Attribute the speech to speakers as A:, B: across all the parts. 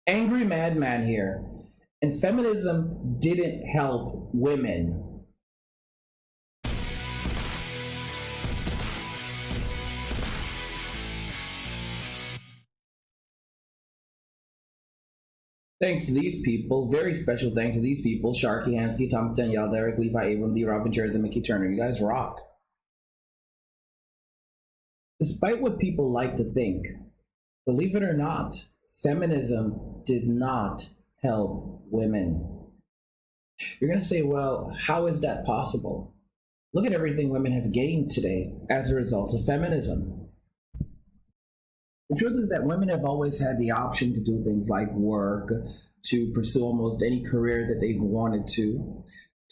A: Angry madman here. And feminism didn't help women. Thanks to these people, very special thanks to these people, Sharky, Hansky, Thomas, Danielle, Derek, Levi, Abram, D. Robin, Jared, and Mickey Turner. You guys rock. Despite what people like to think, believe it or not, feminism did not help women. You're going to say, well, how is that possible? Look at everything women have gained today as a result of feminism. The truth is that women have always had the option to do things like work, to pursue almost any career that they've wanted to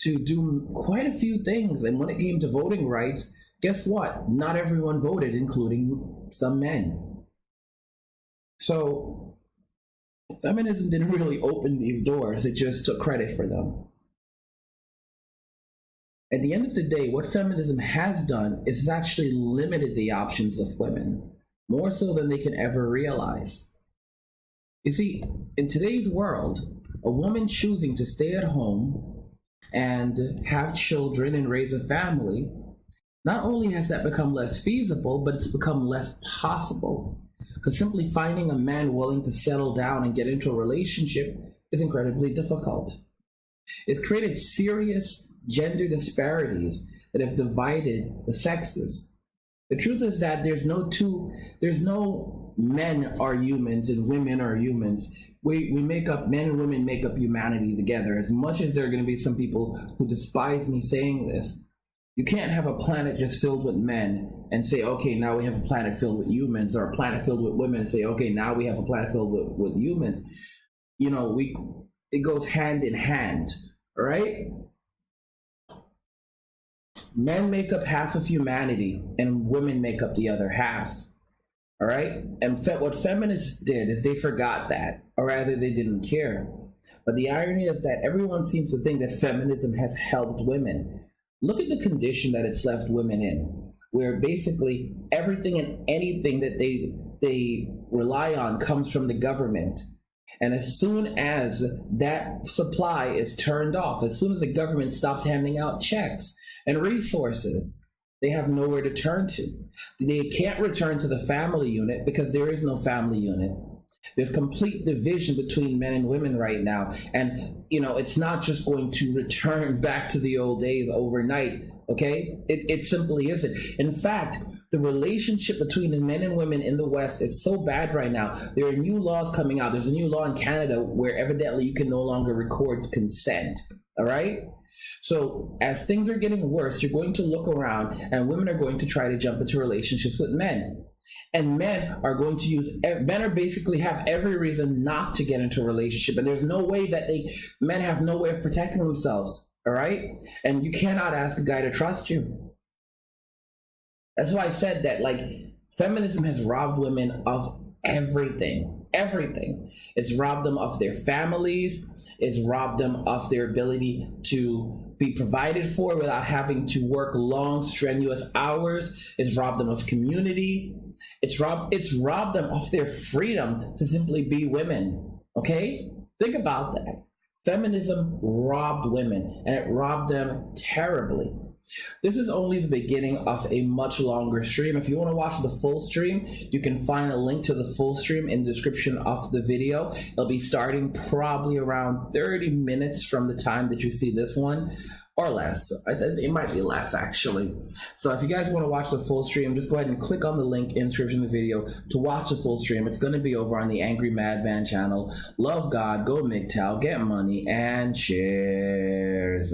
A: do quite a few things. And when it came to voting rights, guess what? Not everyone voted, including some men. So feminism didn't really open these doors, it just took credit for them. At the end of the day, what feminism has done is actually limited the options of women, more so than they can ever realize. You see, in today's world, a woman choosing to stay at home and have children and raise a family, not only has that become less feasible, but it's become less possible. Because simply finding a man willing to settle down and get into a relationship is incredibly difficult. It's created serious gender disparities that have divided the sexes. The truth is that there's no men are humans and women are humans. We make up, men and women make up humanity together. As much as there are going to be some people who despise me saying this, you can't have a planet just filled with men and say, okay, now we have a planet filled with humans, or a planet filled with women and say, okay, now we have a planet filled with humans. You know, it goes hand in hand, right? Men make up half of humanity and women make up the other half, all right? And what feminists did is they forgot that, or rather they didn't care. But the irony is that everyone seems to think that feminism has helped women. Look at the condition that it's left women in, where basically everything and anything that they rely on comes from the government. And as soon as that supply is turned off, as soon as the government stops handing out checks and resources, they have nowhere to turn to. They can't return to the family unit because there is no family unit. There's complete division between men and women right now. And, you know, it's not just going to return back to the old days overnight, okay? It simply isn't. In fact, the relationship between the men and women in the West is so bad right now. There are new laws coming out. There's a new law in Canada where evidently you can no longer record consent, all right? So as things are getting worse, you're going to look around and women are going to try to jump into relationships with men. And men are basically have every reason not to get into a relationship. And there's no way that men have no way of protecting themselves, all right? And you cannot ask a guy to trust you. That's why I said that, like, feminism has robbed women of everything. It's robbed them of their families. It's robbed them of their ability to be provided for without having to work long, strenuous hours. It's robbed them of community. It's robbed them of their freedom to simply be women, okay? Think about that. Feminism robbed women, and it robbed them terribly. This is only the beginning of a much longer stream. If you want to watch the full stream, you can find a link to the full stream in the description of the video. It'll be starting probably around 30 minutes from the time that you see this one, or less. It might be less, actually. So if you guys want to watch the full stream, just go ahead and click on the link in the description of the video to watch the full stream. It's going to be over on the Angry Madman channel. Love God, go MGTOW, get money, and cheers.